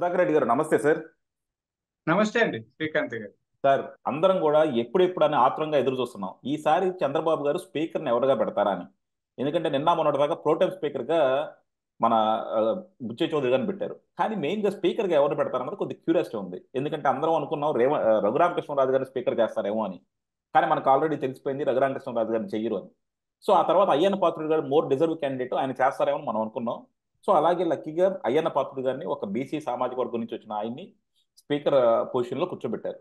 సుధాకర్ రెడ్డి గారు నమస్తే సార్. నమస్తే అండి శ్రీకాంత్ గారు. సార్, అందరం కూడా ఎప్పుడెప్పుడు అని ఆత్రంగా ఎదురు చూస్తున్నాం ఈసారి చంద్రబాబు గారు స్పీకర్ని ఎవరుగా పెడతారా అని. ఎందుకంటే నిన్న మొన్నటిదాకా ప్రోటెం స్పీకర్గా మన ఆ, బుచ్చయ్య చౌదరి గారిని పెట్టారు. కానీ మెయిన్గా స్పీకర్గా ఎవరు పెడతారన్నది కొద్ది క్యూరియాసిటీ ఉంది. ఎందుకంటే అందరం అనుకున్నాం రఘురామకృష్ణరాజు గారిని స్పీకర్ చేస్తారేమో అని. కానీ మనకు ఆల్రెడీ తెలిసిపోయింది రఘురామకృష్ణరాజు గారిని చెయ్యరు అని. సో ఆ తర్వాత అయ్యన్న పాత్రుడు గారు మోర్ డిజర్వ్ క్యాండిడేట్, ఆయన చేస్తారేమో అని మనం అనుకున్నాం. సో అలాగే లక్కీగా అయ్యన్న పాత్రుడు గారిని, ఒక బీసీ సామాజిక వర్గం నుంచి వచ్చిన ఆయన్ని స్పీకర్ పొజిషన్లో కూర్చోబెట్టారు.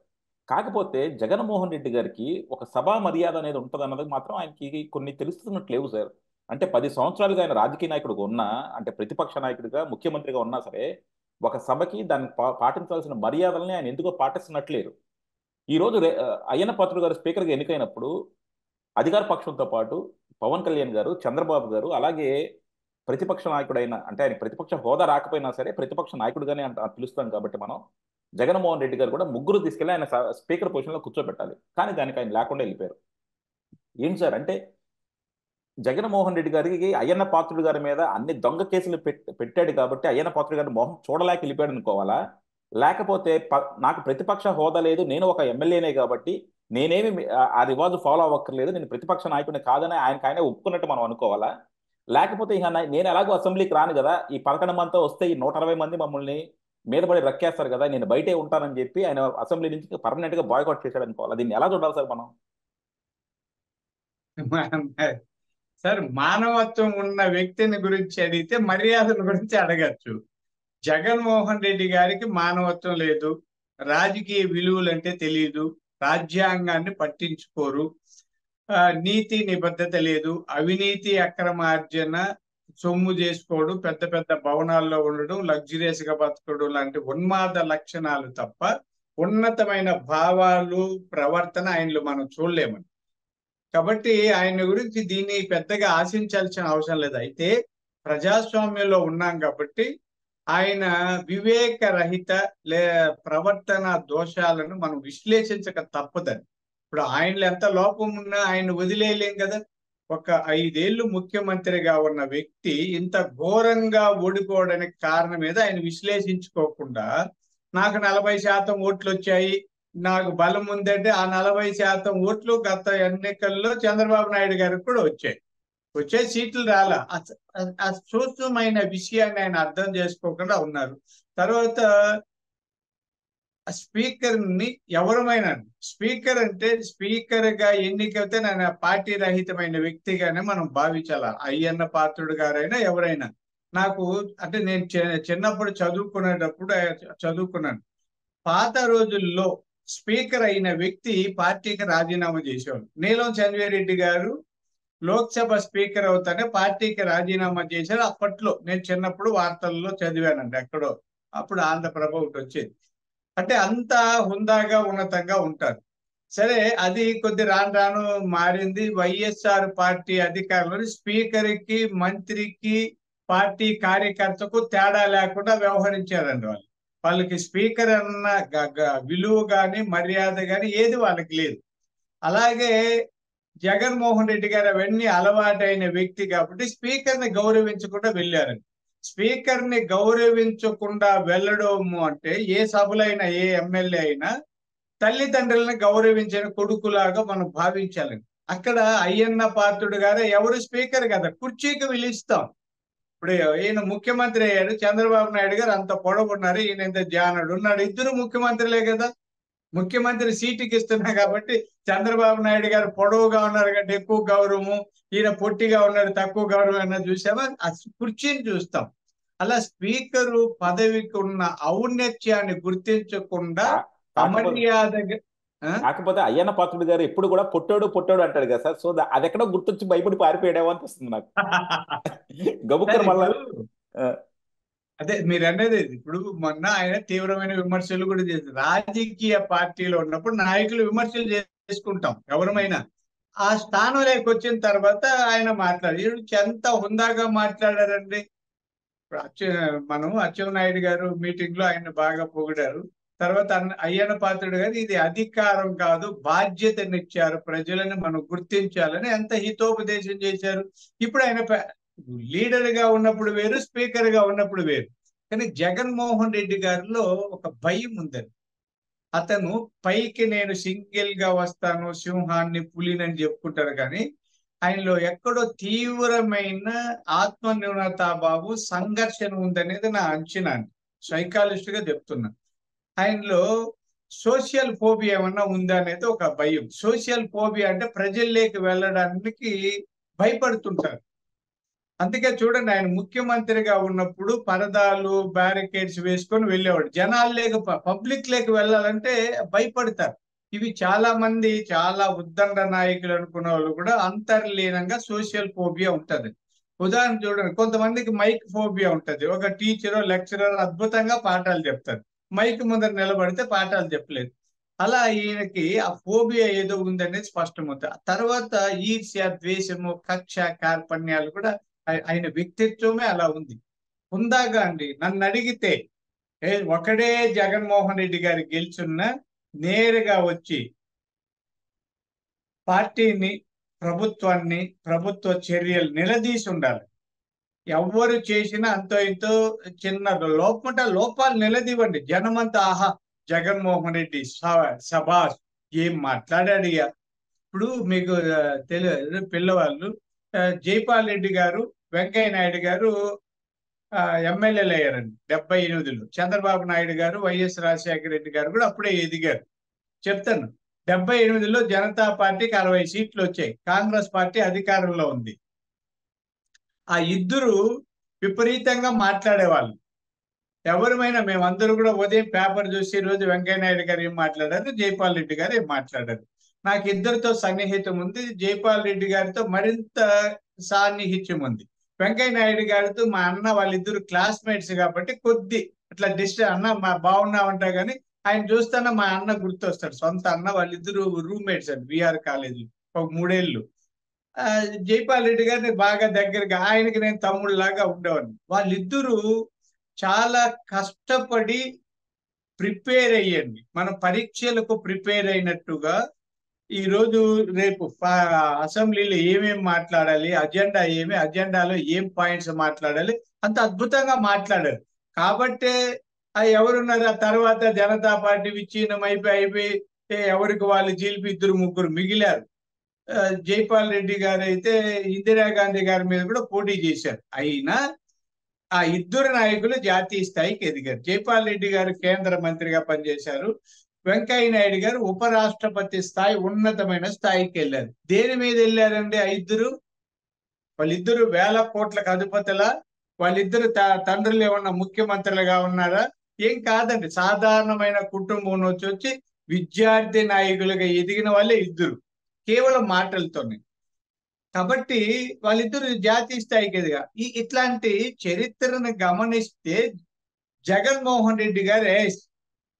కాకపోతే జగన్మోహన్ రెడ్డి గారికి ఒక సభా మర్యాద అనేది ఉంటుంది అన్నది మాత్రం ఆయనకి కొన్ని తెలుస్తున్నట్లు లేవు సార్. అంటే 10 సంవత్సరాలుగా ఆయన రాజకీయ నాయకుడిగా ఉన్నా, అంటే ప్రతిపక్ష నాయకుడిగా ముఖ్యమంత్రిగా ఉన్నా సరే, ఒక సభకి దాన్ని పాటించాల్సిన మర్యాదల్ని ఆయన ఎందుకో పాటిస్తున్నట్లేరు. ఈ రోజు అయ్యన్న పాత్రుడు గారు స్పీకర్గా ఎన్నికైనప్పుడు అధికార పక్షంతో పాటు పవన్ కళ్యాణ్ గారు, చంద్రబాబు గారు, అలాగే ప్రతిపక్ష నాయకుడైన, అంటే ఆయన ప్రతిపక్ష హోదా రాకపోయినా సరే ప్రతిపక్ష నాయకుడిగానే పిలుస్తాం కాబట్టి మనం, జగన్మోహన్ రెడ్డి గారు కూడా ముగ్గురు తీసుకెళ్లి ఆయన స్పీకర్ పొజిషన్లో కూర్చోబెట్టాలి. కానీ దానికి ఆయన లేకుండా వెళ్ళిపోయారు. ఏంటి సార్ అంటే, జగన్మోహన్ రెడ్డి గారికి అయ్యన్న పాత్రుడు గారి మీద అన్ని దొంగ కేసులు పెట్టాడు కాబట్టి అయ్యన్న పాత్రుడు గారి మొహం చూడలేక వెళ్ళిపోయాడు అనుకోవాలా? లేకపోతే నాకు ప్రతిపక్ష హోదా లేదు, నేను ఒక ఎమ్మెల్యేనే కాబట్టి నేనేమి ఆ రివాజు ఫాలో అవ్వక్కర్లేదు, నేను ప్రతిపక్ష నాయకుడిని కాదని ఆయనకు ఆయనే ఒప్పుకున్నట్టు మనం అనుకోవాలా? లేకపోతే ఇక నేను ఎలాగో అసెంబ్లీకి రాను కదా, ఈ 11 మందితో వస్తే ఈ 160 మంది మమ్మల్ని మీద పడి రక్కేస్తారు కదా, నేను బయటే ఉంటానని చెప్పి ఆయన అసెంబ్లీ నుంచి పర్మనెంట్ గా బాయ్కాట్ చేశాడు అనుకోవాలి. దీన్ని ఎలా చూడాలి సార్ మనం? సార్, మానవత్వం ఉన్న వ్యక్తిని గురించి అడిగితే మర్యాదల గురించి అడగచ్చు. జగన్మోహన్ రెడ్డి గారికి మానవత్వం లేదు, రాజకీయ విలువలంటే తెలియదు, రాజ్యాంగాన్ని పట్టించుకోరు, నీతి నిబద్ధత లేదు, అవినీతి అక్రమార్జన, సొమ్ము చేసుకోవడం, పెద్ద పెద్ద భవనాల్లో ఉండడం, లగ్జరియస్ గా బతకడం లాంటి ఉన్మాద లక్షణాలు తప్ప ఉన్నతమైన భావాలు, ప్రవర్తన ఆయనలో మనం చూడలేమని. కాబట్టి ఆయన గురించి దీన్ని పెద్దగా ఆశించాల్సిన అవసరం లేదు. అయితే ప్రజాస్వామ్యంలో ఉన్నాం కాబట్టి ఆయన వివేక రహిత ప్రవర్తన దోషాలను మనం విశ్లేషించక తప్పదని. ఇప్పుడు ఆయనలో ఎంత లోపం ఉన్నా ఆయన వదిలేయలేం కదా. ఒక 5 ఏళ్ళు ముఖ్యమంత్రిగా ఉన్న వ్యక్తి ఇంత ఘోరంగా ఓడిపోవడానికి కారణం ఏదో ఆయన విశ్లేషించుకోకుండా, నాకు 40% ఓట్లు వచ్చాయి, నాకు బలం ఉందంటే ఆ 40% ఓట్లు గత ఎన్నికల్లో చంద్రబాబు నాయుడు గారికి కూడా వచ్చే సీట్లు రాలా. ఆ సూక్ష్మమైన విషయాన్ని ఆయన అర్థం చేసుకోకుండా ఉన్నారు. తర్వాత స్పీకర్ ని ఎవరమైనా, స్పీకర్ అంటే స్పీకర్ గా ఎన్నికైతే నేను పార్టీ రహితమైన వ్యక్తిగానే మనం భావించాల. అయ్యన్న పాత్రుడు గారైనా ఎవరైనా. నాకు అంటే నేను చిన్నప్పుడు చదువుకున్నాను. పాత రోజుల్లో స్పీకర్ అయిన వ్యక్తి పార్టీకి రాజీనామా చేసేవాడు. నీలం సంజయరెడ్డి గారు లోక్సభ స్పీకర్ అవుతానే పార్టీకి రాజీనామా చేశారు. అప్పట్లో నేను చిన్నప్పుడు వార్తల్లో చదివానండి ఎక్కడో. అప్పుడు ఆంధ్రప్రభ ఒకటి వచ్చేది. అంటే అంత హుందాగా ఉన్నతంగా ఉంటారు. సరే, అది కొద్ది రాను రాను మారింది. వైఎస్ఆర్ పార్టీ అధికారంలో స్పీకర్కి, మంత్రికి, పార్టీ కార్యకర్తకు తేడా లేకుండా వ్యవహరించారండి వాళ్ళు. వాళ్ళకి స్పీకర్ అన్న విలువ గాని మర్యాద గాని ఏది వాళ్ళకి లేదు. అలాగే జగన్మోహన్ రెడ్డి గారు అవన్నీ అలవాటైన వ్యక్తి కాబట్టి స్పీకర్ ని గౌరవించకుండా వెళ్ళారండి. స్పీకర్ ని గౌరవించకుండా వెళ్ళడము అంటే ఏ సభలైనా, ఏ ఎమ్మెల్యే అయినా తల్లిదండ్రులను గౌరవించిన కొడుకులాగా మనం భావించాలండి. అక్కడ అయ్యన్న పాత్రుడు గారు ఎవరు స్పీకర్ కదా, కుర్చీకి పిలుస్తాం. ఇప్పుడు ఈయన ముఖ్యమంత్రి అయ్యాడు, చంద్రబాబు నాయుడు గారు అంత పొడవున్నారు, ఈయన ఇంత జానడు ఉన్నాడు, ఇద్దరు ముఖ్యమంత్రులే కదా. ముఖ్యమంత్రి సీటుకి ఇస్తున్నా కాబట్టి చంద్రబాబు నాయుడు గారు పొడవుగా ఉన్నారు కాబట్టి ఎక్కువ గౌరవము, ఈయన పొట్టిగా ఉన్నాడు తక్కువ గౌరవం అన్న చూసామా? ఆ కుర్చీని చూస్తాం. అలా స్పీకరు పదవికి ఉన్న ఔన్నత్యాన్ని గుర్తించకుండా అమర్యాదగా. కాకపోతే అయ్యన్న పాత్రుడు గారు ఎప్పుడు కూడా పొట్టోడు పొట్టోడు అంటాడు కదా సార్. సో అది ఎక్కడో గుర్తొచ్చి భయపడి పారిపోయాడేమో అనిపిస్తుంది నాకు. గబుక్కర్ మళ్ళా అదే మీరు అనేది. ఇప్పుడు మొన్న ఆయన తీవ్రమైన విమర్శలు కూడా చేశారు. రాజకీయ పార్టీలో ఉన్నప్పుడు నాయకులు విమర్శలు చేసుకుంటాం ఎవరమైనా. ఆ స్థానంలోకి వచ్చిన తర్వాత ఆయన ఎంత హుందాగా మాట్లాడారండి. మనం అచ్చెన్నాయుడు గారు మీటింగ్ లో ఆయన బాగా పొగిడారు. తర్వాత అయ్యన్న పాత్రుడు గారు ఇది అధికారం కాదు, బాధ్యతనిచ్చారు, ప్రజలను మనం గుర్తించాలని ఎంత హితోపదేశం చేశారు. ఇప్పుడు ఆయన లీడర్ గా ఉన్నప్పుడు వేరు, స్పీకర్ గా ఉన్నప్పుడు వేరు. కానీ జగన్మోహన్ రెడ్డి గారిలో ఒక భయం ఉందండి. అతను పైకి నేను సింగిల్ గా వస్తాను, సింహాన్ని పులినని చెప్పుకుంటారు, కానీ ఆయనలో ఎక్కడో తీవ్రమైన ఆత్మ న్యూనతాభావం, సంఘర్షణ ఉందనేది నా అంచనా అండి. సైకాలజిస్ట్ గా చెప్తున్నా. ఆయనలో సోషల్ ఫోబియా ఏమన్నా ఉందా అనేది ఒక భయం. సోషల్ ఫోబియా అంటే ప్రజల్లోకి వెళ్ళడానికి భయపడుతుంటారు. అందుకే చూడండి, ఆయన ముఖ్యమంత్రిగా ఉన్నప్పుడు పరదాలు, బ్యారికేడ్స్ వేసుకొని వెళ్ళేవాడు. జనాలు లేక పబ్లిక్ లేక వెళ్ళాలంటే భయపడతారు. ఇవి చాలా మంది, చాలా ఉద్దండ నాయకులు అనుకున్న వాళ్ళు కూడా అంతర్లీనంగా సోషల్ ఫోబియా ఉంటది. ఉదాహరణ చూడండి, కొంతమందికి మైక్ ఫోబియా ఉంటది. ఒక టీచరో లెక్చరర్ అద్భుతంగా పాఠాలు చెప్తారు, మైక్ ముందర నిలబడితే పాఠాలు చెప్పలేదు. అలా ఈయనకి ఆ ఫోబియా ఏదో ఉందనేది స్పష్టమవుతుంది. తర్వాత ఈర్ష్య, ద్వేషము, కక్ష, కార్పణ్యాలు కూడా ఆయన వ్యక్తిత్వమే అలా ఉంది. ఉందాగా అండి నన్ను అడిగితే ఒకడే జగన్మోహన్ రెడ్డి గారు గెలుచున్నా నేరుగా వచ్చి పార్టీని, ప్రభుత్వాన్ని, ప్రభుత్వ చర్యలు నిలదీసి ఉండాలి. ఎవరు చేసినా అంతో ఇంతో చిన్న లోపాలు నిలదీవండి. జనమంతా ఆహా జగన్మోహన్ రెడ్డి సభాష్ ఏం మాట్లాడాడియా. ఇప్పుడు మీకు తెలియదు, పిల్లవాళ్ళు జైపాల్ రెడ్డి గారు, వెంకయ్య నాయుడు గారు ఎమ్మెల్యేలు అయ్యారండి 78లో. చంద్రబాబు నాయుడు గారు, వైఎస్ రాజశేఖర రెడ్డి గారు కూడా అప్పుడే ఎదిగారు. చెప్తాను, 78లో జనతా పార్టీకి 60 సీట్లు వచ్చాయి, కాంగ్రెస్ పార్టీ అధికారంలో ఉంది. ఆ ఇద్దరు విపరీతంగా మాట్లాడేవాళ్ళు. ఎవరిమైనా మేమందరూ కూడా ఉదయం పేపర్ చూసి రోజు వెంకయ్య నాయుడు గారు ఏం మాట్లాడారు, జైపాల్ రెడ్డి గారు ఏం మాట్లాడారు. నాకు ఇద్దరితో సన్నిహితం ఉంది, జైపాల్ రెడ్డి గారితో మరింత సాన్నిహిత్యం ఉంది. వెంకయ్య నాయుడు గారితో మా అన్న, వాళ్ళిద్దరు క్లాస్మేట్స్ కాబట్టి కొద్ది అట్లా అన్న మా బాగున్నామంటా గానీ ఆయన చూస్తానే మా అన్న గుర్తొస్తాడు. సొంత అన్న, వాళ్ళిద్దరు రూమ్మేట్స్ అండి విఆర్ కాలేజీ, ఒక 3 ఏళ్ళు. జైపాల్ రెడ్డి గారిని బాగా దగ్గరగా, ఆయనకి నేను తమ్ముళ్ళలాగా ఉండేవాడిని. వాళ్ళిద్దరూ చాలా కష్టపడి ప్రిపేర్ అయ్యండి. మన పరీక్షలకు ప్రిపేర్ అయినట్టుగా ఈ రోజు రేపు అసెంబ్లీలో ఏమేమి మాట్లాడాలి, అజెండాలో ఏం పాయింట్స్ మాట్లాడాలి, అంత అద్భుతంగా మాట్లాడారు. కాబట్టే ఎవరున్నారు ఆ తర్వాత జనతా పార్టీ విచ్ఛిన్నం అయిపోయి ఎవరికి వాళ్ళు జీలిపి 2-3 మిగిలారు. జైపాల్ రెడ్డి గారు అయితే ఇందిరాగాంధీ గారి మీద కూడా పోటీ చేశారు. అయినా ఆ ఇద్దరు నాయకులు జాతీయ స్థాయికి ఎదిగారు. జైపాల్ రెడ్డి గారు కేంద్ర మంత్రిగా పనిచేశారు, వెంకయ్య నాయుడు గారు ఉపరాష్ట్రపతి స్థాయి, ఉన్నతమైన స్థాయికి వెళ్ళారు. దేని మీద వెళ్ళారండి ఆ ఇద్దరు? వాళ్ళిద్దరు వేల కోట్లకు అధిపతులా? వాళ్ళిద్దరు తండ్రులు ఏమన్నా ముఖ్యమంత్రులుగా ఉన్నారా? ఏం కాదండి, సాధారణమైన కుటుంబం నుంచి వచ్చి విద్యార్థి నాయకులుగా ఎదిగిన వాళ్ళే ఇద్దరు, కేవలం మాటలతోనే. కాబట్టి వాళ్ళిద్దరు జాతీయ స్థాయికి ఎదిగా. ఇట్లాంటి చరిత్రను గమనిస్తే జగన్మోహన్ రెడ్డి గారు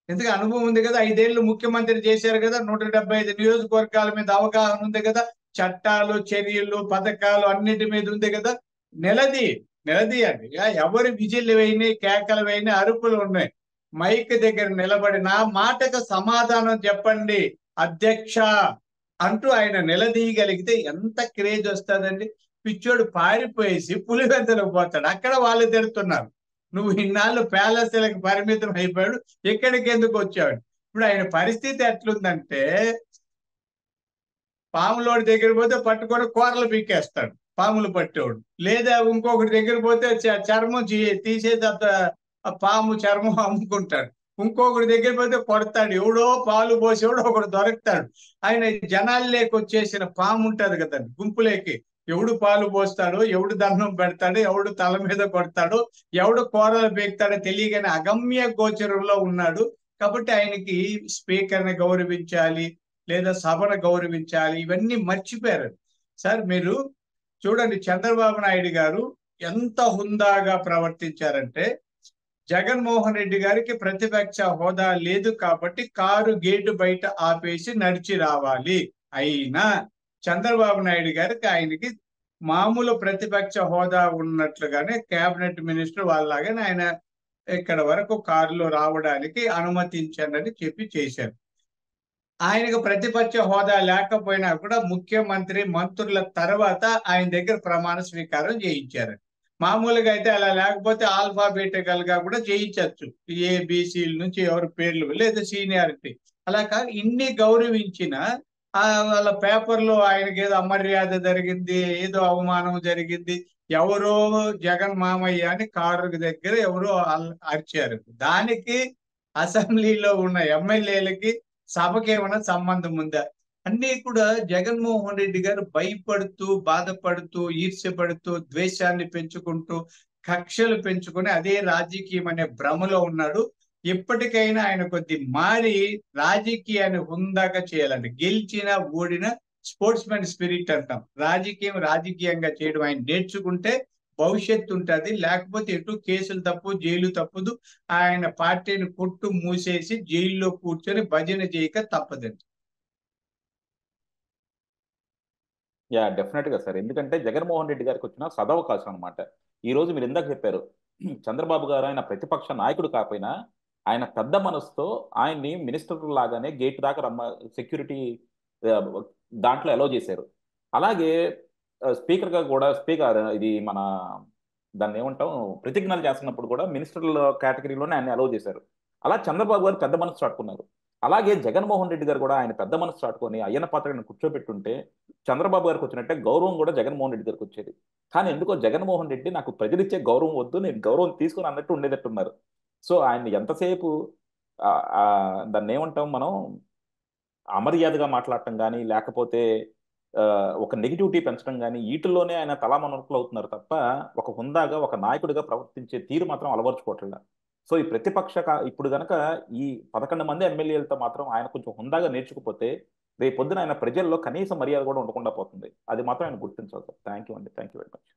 ఎందుకు అనుభవం ఉంది కదా, 5 ఏళ్ళు ముఖ్యమంత్రి చేశారు కదా, 175 నియోజకవర్గాల మీద అవగాహన ఉంది కదా, చట్టాలు, చర్యలు, పథకాలు అన్నిటి మీద ఉంది కదా. నిలదీయండి. ఎవరు విజిల్ వేయినాయి, కేకలు వేయినాయి, అరుపులు ఉన్నాయి, మైక్ దగ్గర నిలబడి నా మాటకు సమాధానం చెప్పండి అధ్యక్ష అంటూ ఆయన నిలదీయగలిగితే ఎంత క్రేజ్ వస్తుందండి. పిచ్చోడు పారిపోయేసి పులివెందులకు పోతాడు, అక్కడ వాళ్ళు తిడుతున్నారు, నువ్వు ఇన్నాళ్ళు ప్యాలెస్లకు పరిమితం అయిపోయాడు, ఎక్కడికి ఎందుకు వచ్చాడు. ఇప్పుడు ఆయన పరిస్థితి ఎట్లుందంటే పాములోడి దగ్గర పోతే పట్టుకొని కూరలు పీకేస్తాడు పాములు పట్టేవాడు, లేదా ఇంకొకటి దగ్గర పోతే చర్మం తీసేది పాము చర్మం అమ్ముకుంటాడు, ఇంకొకటి దగ్గర పోతే కొడతాడు, ఎవడో పాలు పోసేవాడు ఒకడు దొరుకుతాడు. ఆయన జనాలు లేకొచ్చేసిన పాము ఉంటది కదండి, గుంపులేకి ఎవడు పాలు పోస్తాడో, ఎవడు దండం పెడతాడో, ఎవడు తల మీద కొడతాడో, ఎవడు కూరలు పీకుతాడో తెలియగానే అగమ్య గోచరంలో ఉన్నాడు. కాబట్టి ఆయనకి స్పీకర్ని గౌరవించాలి, లేదా సభను గౌరవించాలి, ఇవన్నీ మర్చిపోయారు. సార్ మీరు చూడండి, చంద్రబాబు నాయుడు గారు ఎంత హుందాగా ప్రవర్తించారంటే, జగన్మోహన్ రెడ్డి గారికి ప్రతిపక్ష హోదా లేదు కాబట్టి కారు గేటు బయట ఆపేసి నడిచి రావాలి. అయినా చంద్రబాబు నాయుడు గారికి ఆయనకి మామూలు ప్రతిపక్ష హోదా ఉన్నట్లుగానే కేబినెట్ మినిస్టర్ వాళ్ళలాగానే ఆయన ఇక్కడ వరకు కారులో రావడానికి అనుమతించండి చెప్పి చేశారు. ఆయనకు ప్రతిపక్ష హోదా లేకపోయినా కూడా ముఖ్యమంత్రి, మంత్రుల తర్వాత ఆయన దగ్గర ప్రమాణ స్వీకారం చేయించారు. మామూలుగా అయితే అలా లేకపోతే ఆల్ఫాబెటికల్ గా కూడా చేయించవచ్చు. ఏబిసిల నుంచి ఎవరి పేర్లు లేదా సీనియారిటీ. అలా కాదు, ఇన్ని గౌరవించిన వాళ్ళ పేపర్లో ఆయనకి ఏదో అమర్యాద జరిగింది, ఏదో అవమానం జరిగింది, ఎవరో జగన్ మామయ్య అని కారు దగ్గర ఎవరో అరిచారు. దానికి అసెంబ్లీలో ఉన్న ఎమ్మెల్యేలకి సభకి ఏమైనా సంబంధం ఉందా? అన్నీ కూడా జగన్మోహన్ రెడ్డి గారు భయపడుతూ, బాధపడుతూ, ఈర్ష్యపడుతూ, ద్వేషాన్ని పెంచుకుంటూ, కక్షలు పెంచుకొని అదే రాజకీయం అనే భ్రమలో ఉన్నాడు. ఎప్పటికైనా ఆయన కొద్ది మారి రాజకీయాన్ని హుందాగా చేయాలండి. గెలిచినా ఓడినా స్పోర్ట్స్ మ్యాన్ స్పిరిట్ అంటాం. రాజకీయం రాజకీయంగా చేయడం ఆయన నేర్చుకుంటే భవిష్యత్తు ఉంటుంది. లేకపోతే ఎటు కేసులు తప్పు, జైలు తప్పదు. ఆయన పార్టీని కొట్టు మూసేసి జైల్లో కూర్చొని భజన చేయక తప్పదండి. యా డెఫినెట్ గా సార్. ఎందుకంటే జగన్మోహన్ రెడ్డి గారికి వచ్చిన సదవకాశం అనమాట. ఈ రోజు మీరు ఇందాక చెప్పారు, చంద్రబాబు గారు ఆయన ప్రతిపక్ష నాయకుడు కాకపోయినా ఆయన పెద్ద మనసుతో ఆయన్ని మినిస్టర్ లాగానే గేట్ దాకా సెక్యూరిటీ దాంట్లో అలౌ చేశారు. అలాగే స్పీకర్ గా కూడా స్పీకర్ ఇది మన దాన్ని ఏమంటాం ప్రతిజ్ఞలు చేస్తున్నప్పుడు కూడా మినిస్టర్ల కేటగిరీలోనే ఆయన అలౌ చేశారు. అలా చంద్రబాబు గారు పెద్ద మనసు చాటుకున్నారు. అలాగే జగన్మోహన్ రెడ్డి గారు కూడా ఆయన పెద్ద మనసు చాటుకొని అయ్యన్న పాత్రను కూర్చోబెట్టుంటే చంద్రబాబు గారికి వచ్చినట్టే గౌరవం కూడా జగన్మోహన్ రెడ్డి గారికి వచ్చేది. కానీ ఎందుకో జగన్మోహన్ రెడ్డి నాకు ప్రజలిచ్చే గౌరవం వద్దు, నేను గౌరవం తీసుకుని అన్నట్టు ఉండేటట్టున్నారు. సో ఆయన్ని ఎంతసేపు ఆ, ఆ, దాన్ని ఏమంటాం మనం అమర్యాదగా మాట్లాడటం కానీ లేకపోతే ఆ, ఒక నెగిటివిటీ పెంచడం కానీ వీటిల్లోనే ఆయన తలామనొక్కులు అవుతున్నారు తప్ప ఒక హుందాగా ఒక నాయకుడిగా ప్రవర్తించే తీరు మాత్రం అలవరుచుకోవట్లేదు. సో ఈ ఇప్పుడు గనక ఈ 11 మంది ఎమ్మెల్యేలతో మాత్రం ఆయన కొంచెం హుందాగా నేర్చుకుపోతే రేపు పొద్దున ఆయన ప్రజల్లో కనీస మర్యాద కూడా ఉండకుండా పోతుంది. అది మాత్రం ఆయన గుర్తించాలి సార్. థ్యాంక్ యూ అండి. Thank you very much.